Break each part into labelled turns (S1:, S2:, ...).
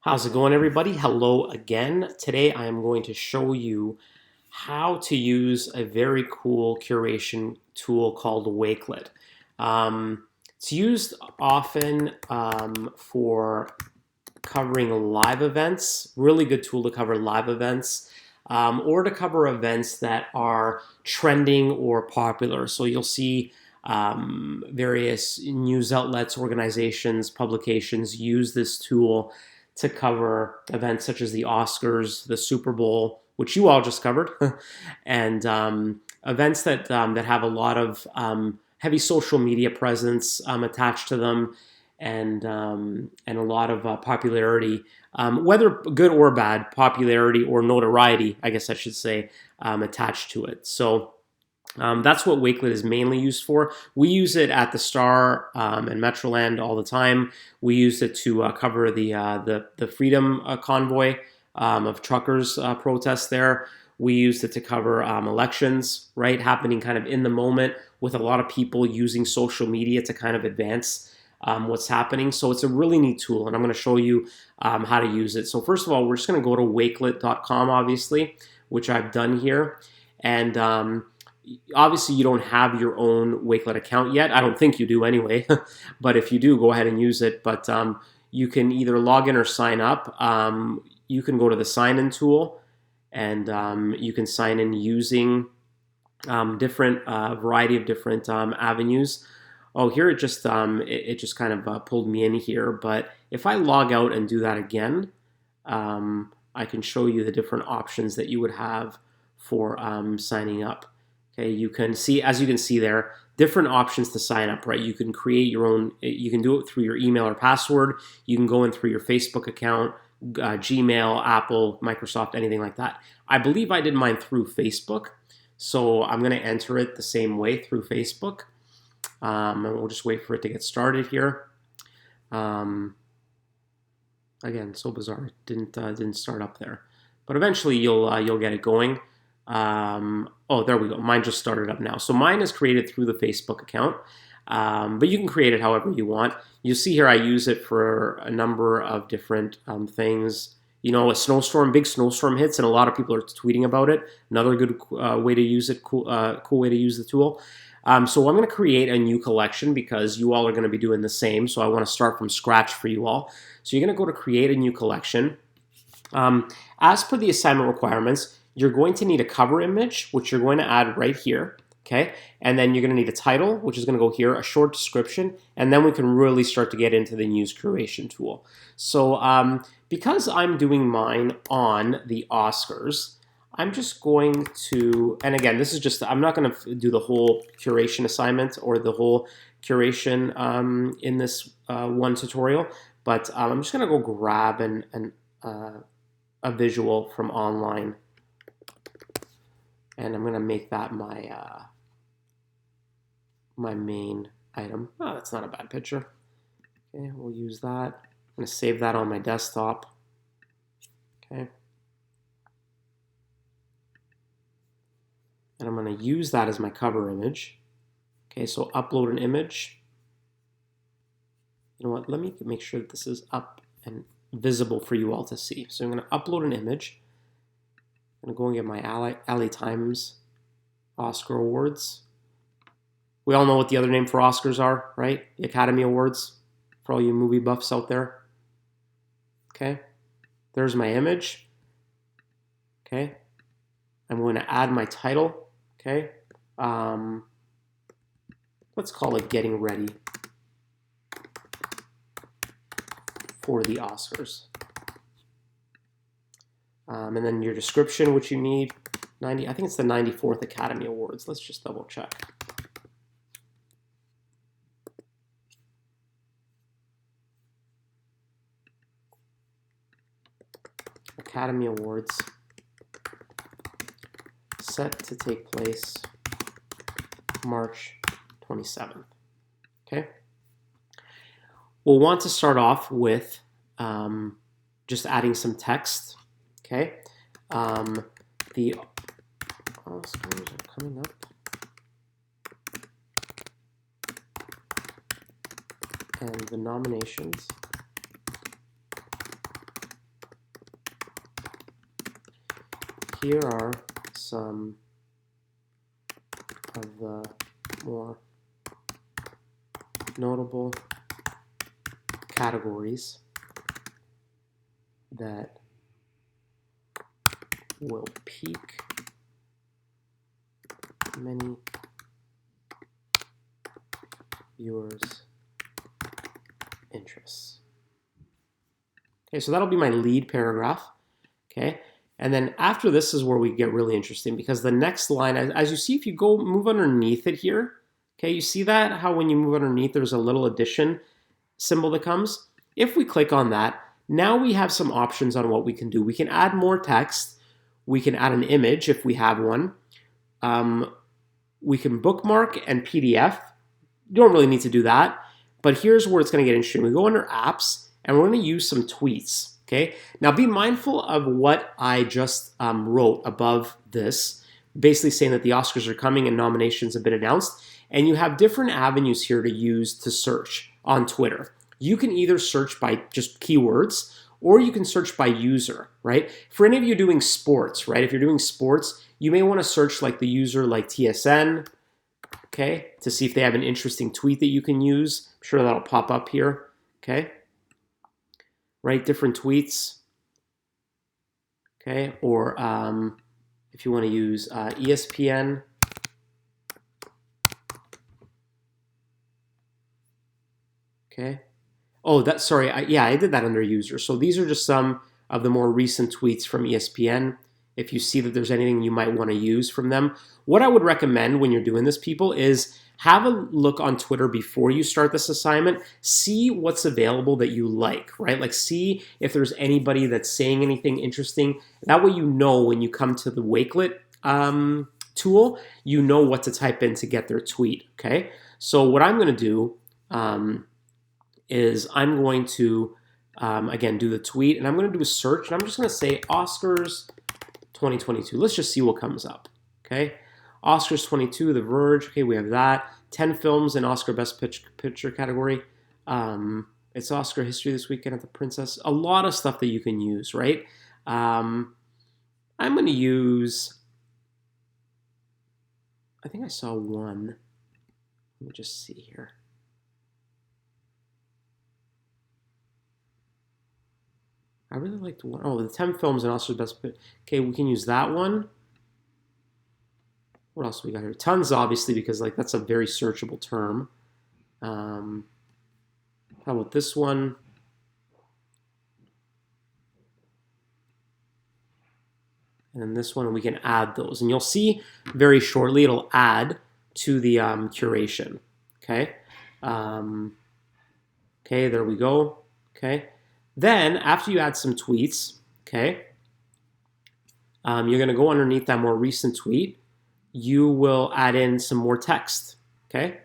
S1: How's it going, everybody? Hello again. Today I am going to show you how to use a very cool curation tool called Wakelet. It's used often for covering live events, really good tool to cover live events, or to cover events that are trending or popular. So you'll see various news outlets, organizations, publications use this tool to cover events such as the Oscars, the Super Bowl, which you all just covered, and events that have a lot of heavy social media presence attached to them, and a lot of popularity, whether good or bad, popularity or notoriety, I guess I should say, attached to it. So that's what Wakelet is mainly used for. We use it at the Star and Metroland all the time. We use it to cover the Freedom Convoy of truckers protests there. We used it to cover elections, right, happening kind of in the moment with a lot of people using social media to kind of advance what's happening. So it's a really neat tool, and I'm going to show you how to use it. So first of all, we're just going to go to wakelet.com, obviously, which I've done here. And obviously, you don't have your own Wakelet account yet. I don't think you do anyway. But if you do, go ahead and use it. But you can either log in or sign up. You can go to the sign-in tool, and you can sign in using different variety of different avenues. Oh, here it just kind of pulled me in here. But if I log out and do that again, I can show you the different options that you would have for signing up. Okay, you can see, as you can see there, different options to sign up, right? You can create your own, you can do it through your email or password. You can go in through your Facebook account, Gmail, Apple, Microsoft, anything like that. I believe I did mine through Facebook. So I'm going to enter it the same way through Facebook. And we'll just wait for it to get started here. Again, so bizarre. It didn't start up there. But eventually you'll get it going. Oh, there we go. Mine just started up now. So mine is created through the Facebook account, but you can create it however you want. You see here I use it for a number of different things. You know, a snowstorm, big snowstorm hits, and a lot of people are tweeting about it. Another good way to use it, cool way to use the tool. So I'm going to create a new collection because you all are going to be doing the same. So I want to start from scratch for you all. So you're going to go to create a new collection. As per the assignment requirements, you're going to need a cover image, which you're going to add right here, okay? And then you're going to need a title, which is going to go here, a short description, and then we can really start to get into the news curation tool. So because I'm doing mine on the Oscars, I'm just going to, and again, this is just, I'm not going to do the whole curation assignment or the whole curation in this one tutorial, but I'm just going to go grab a visual from online, and I'm going to make that my my main item. Oh, that's not a bad picture. Okay, we'll use that. I'm going to save that on my desktop. Okay. And I'm going to use that as my cover image. Okay, so upload an image. You know what? Let me make sure that this is up and visible for you all to see. So I'm going to upload an image. I'm going to go and get my LA Times Oscar Awards. We all know what the other name for Oscars are, right? The Academy Awards, for all you movie buffs out there. Okay, there's my image. Okay, I'm going to add my title. Okay, let's call it Getting Ready for the Oscars. And then your description, which you need, I think it's the 94th Academy Awards. Let's just double check. Academy Awards set to take place March 27th. Okay. We'll want to start off with just adding some text. Okay. The Oscars are coming up. And the nominations here are some of the more notable categories that will pique many viewers' interests. Okay, so that'll be my lead paragraph. Okay, and then after this is where we get really interesting, because the next line, as you see, if you go move underneath it here, okay, you see that how when you move underneath there's a little addition symbol that comes. If we click on that, now we have some options on what we can do. We can add more text. We can add an image if we have one. We can bookmark and PDF. You don't really need to do that, but here's where it's going to get interesting. We go under apps and we're going to use some tweets. Okay. Now be mindful of what I just wrote above this, basically saying that the Oscars are coming and nominations have been announced, and you have different avenues here to use to search on Twitter. You can either search by just keywords, or you can search by user, right? For any of you doing sports, right? If you're doing sports, you may want to search like the user like TSN, okay, to see if they have an interesting tweet that you can use. I'm sure that'll pop up here, okay? Right, different tweets, okay? Or if you want to use ESPN, okay? Oh, sorry, I did that under user. So these are just some of the more recent tweets from ESPN. If you see that there's anything you might want to use from them. What I would recommend when you're doing this, people, is have a look on Twitter before you start this assignment. See what's available that you like, right? Like see if there's anybody that's saying anything interesting. That way you know when you come to the Wakelet tool, you know what to type in to get their tweet, okay? So what I'm going to do is I'm going to, again, do the tweet, and I'm going to do a search, and I'm just going to say Oscars 2022. Let's just see what comes up, okay? Oscars 22, The Verge, okay, we have that. 10 films in Oscar Best Picture category. It's Oscar history this weekend at the Princess. A lot of stuff that you can use, right? I'm going to use, I think I saw one. Let me just see here. I really like the one. Oh, the 10 films in Oscar Best Picture. Okay, we can use that one. What else we got here? Tons, obviously, because like that's a very searchable term. How about this one? And then this one, we can add those. And you'll see very shortly it'll add to the curation. Okay. Okay, there we go. Okay. Then, after you add some tweets, okay, you're going to go underneath that more recent tweet. You will add in some more text, okay?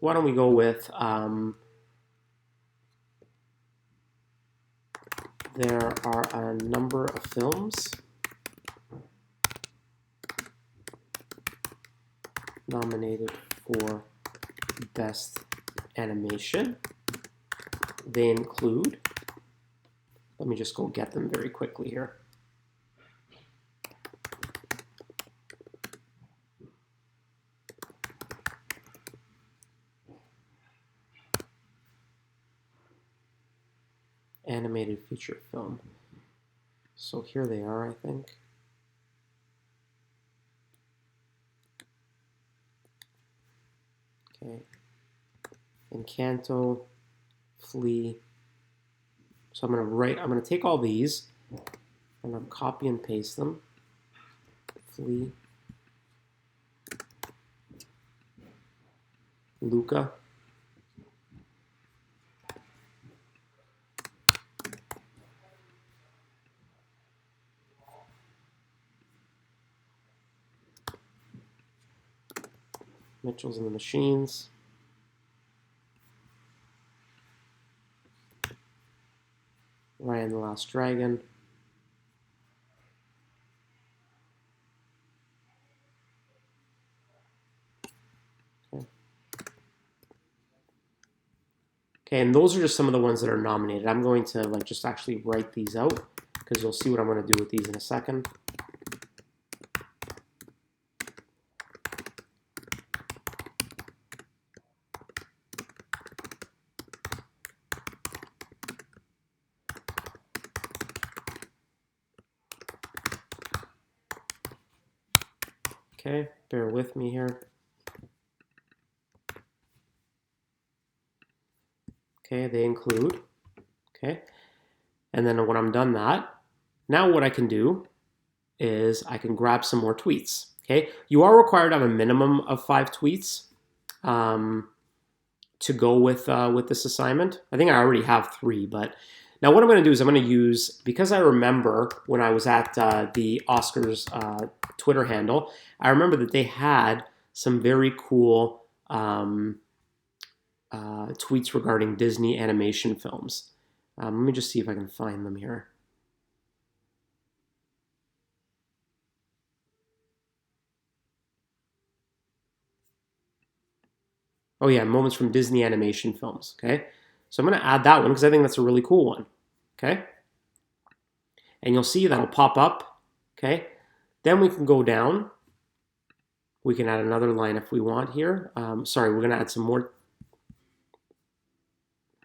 S1: Why don't we go with, there are a number of films nominated for Best Animation. They include, let me just go get them very quickly here. Animated feature film. So here they are, I think. Okay. Encanto, Flea. So I'm going to take all these and I'm copy and paste them. Flea, Luca, Mitchell's and the Machines, Ryan the Last Dragon, Okay, and those are just some of the ones that are nominated. I'm going to like just actually write these out because you'll see what I'm going to do with these in a second. Okay, bear with me here. Okay, they include. Okay, and then when I'm done that, now what I can do is I can grab some more tweets. Okay, you are required to have a minimum of 5 tweets to go with this assignment. I think I already have 3, but now what I'm going to do is I'm going to use, because I remember when I was at the Oscars Twitter handle, I remember that they had some very cool tweets regarding Disney animation films. Let me just see if I can find them here. Oh yeah, moments from Disney animation films. Okay, so I'm going to add that one because I think that's a really cool one. Okay, and you'll see that'll pop up. Okay, then we can go down. We can add another line if we want here. Sorry, we're going to add some more.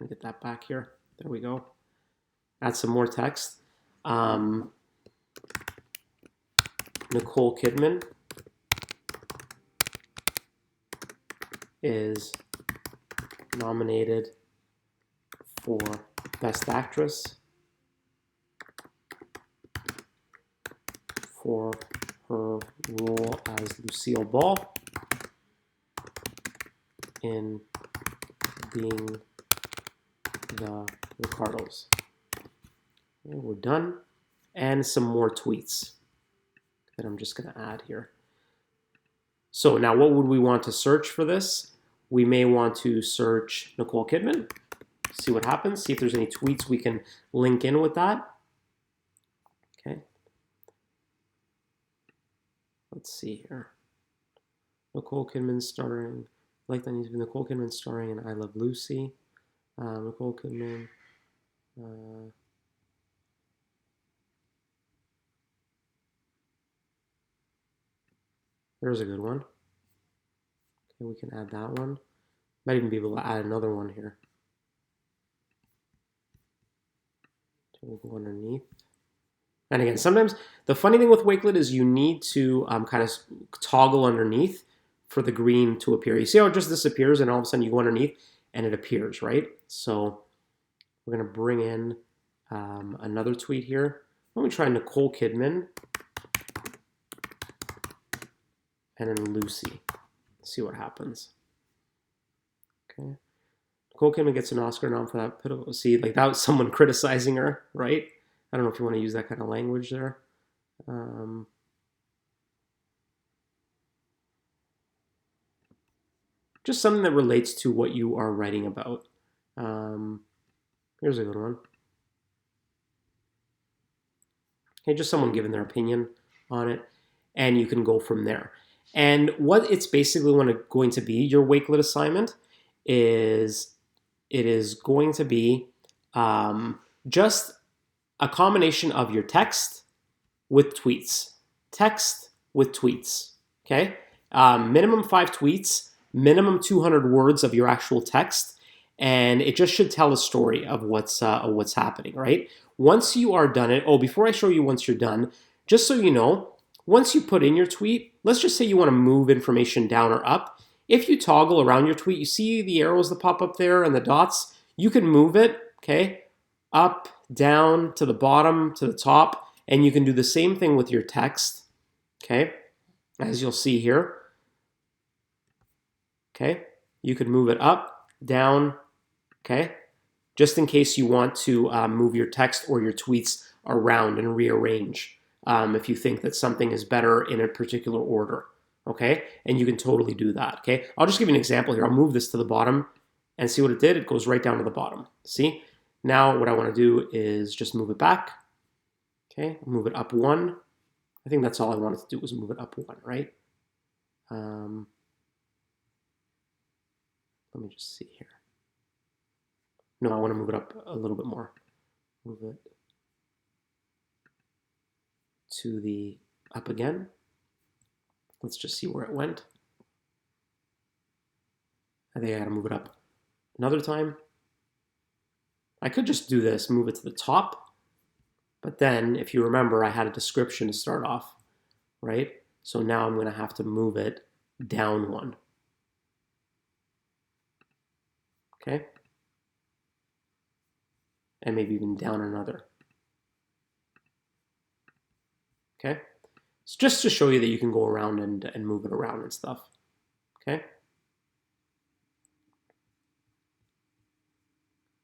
S1: Let me get that back here. There we go. Add some more text. Nicole Kidman is nominated for Best Actress for her role as Lucille Ball in Being the Ricardos. Okay, we're done. And some more tweets that I'm just going to add here. So now what would we want to search for this? We may want to search Nicole Kidman, see what happens, see if there's any tweets we can link in with that. Okay. Let's see here. Nicole Kidman starring, like that needs to be Nicole Kidman starring in I Love Lucy. Nicole Kidman. There's a good one. Okay, we can add that one. Might even be able to add another one here. So we'll go underneath. And again, sometimes the funny thing with Wakelet is you need to kind of toggle underneath for the green to appear. You see how it just disappears and all of a sudden you go underneath and it appears, right? So we're going to bring in another tweet here. Let me try Nicole Kidman and then Lucy. See what happens. Okay. Nicole Kidman gets an Oscar nom for that pitiful. See, like that was someone criticizing her, right? I don't know if you want to use that kind of language there. Just something that relates to what you are writing about. Here's a good one. Okay, just someone giving their opinion on it, and you can go from there. And what it's basically going to be, your Wakelet assignment, is it is going to be just a combination of your text with tweets. Text with tweets, okay? Minimum 5 tweets, minimum 200 words of your actual text, and it just should tell a story of what's happening, right? Once you are done it, before I show you once you're done, just so you know, once you put in your tweet, let's just say you want to move information down or up. If you toggle around your tweet, you see the arrows that pop up there and the dots, you can move it, okay, up, down, to the bottom, to the top, and you can do the same thing with your text, okay, as you'll see here, okay. You could move it up, down, okay, just in case you want to move your text or your tweets around and rearrange if you think that something is better in a particular order, okay? And you can totally do that, okay? I'll just give you an example here. I'll move this to the bottom and see what it did. It goes right down to the bottom. See? Now what I want to do is just move it back, okay? Move it up 1. I think that's all I wanted to do was move it up 1, right? Let me just see here. No, I want to move it up a little bit more. Move it to the up again. Let's just see where it went. I think I gotta move it up another time. I could just do this, move it to the top, but then if you remember, I had a description to start off, right? So now I'm gonna have to move it down one. Okay? And maybe even down another. Okay? It's just to show you that you can go around and move it around and stuff. Okay?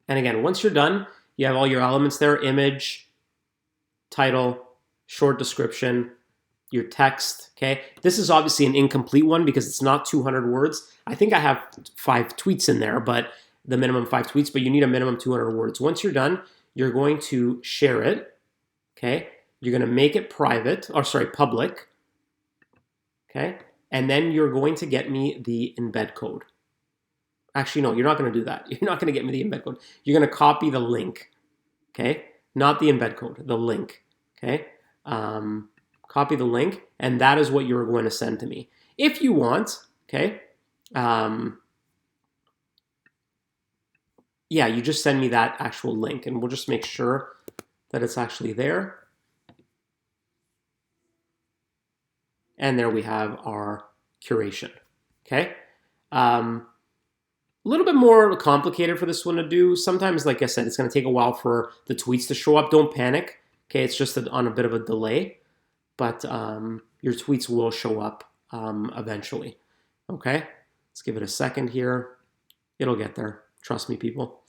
S1: And again, once you're done, you have all your elements there: image, title, short description, your text. Okay? This is obviously an incomplete one because it's not 200 words. I think I have 5 tweets in there, but the minimum 5 tweets, but you need a minimum 200 words. Once you're done, you're going to share it. Okay? You're going to make it public. Okay? And then you're going to get me the embed code. Actually, no, you're not going to do that. You're not going to get me the embed code. You're going to copy the link. Okay? Not the embed code, the link. Okay? Copy the link, and that is what you're going to send to me. If you want, okay, yeah, you just send me that actual link, and we'll just make sure that it's actually there. And there we have our curation. Okay. A little bit more complicated for this one to do. Sometimes, like I said, it's going to take a while for the tweets to show up. Don't panic. Okay, it's just on a bit of a delay, but your tweets will show up eventually. Okay, let's give it a second here. It'll get there. Trust me, people.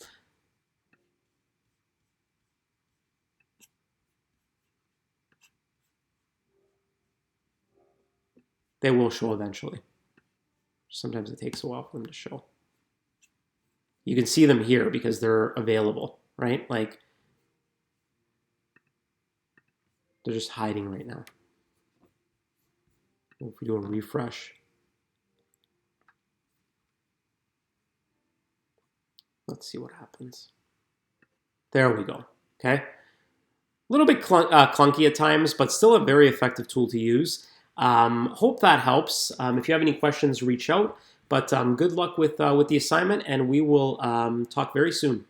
S1: They will show eventually. Sometimes it takes a while for them to show. You can see them here because they're available, right? Like, they're just hiding right now. If we do a refresh, let's see what happens. There we go, okay? A little bit clunky at times, but still a very effective tool to use. Hope that helps. If you have any questions, reach out. But good luck with the assignment, and we will talk very soon.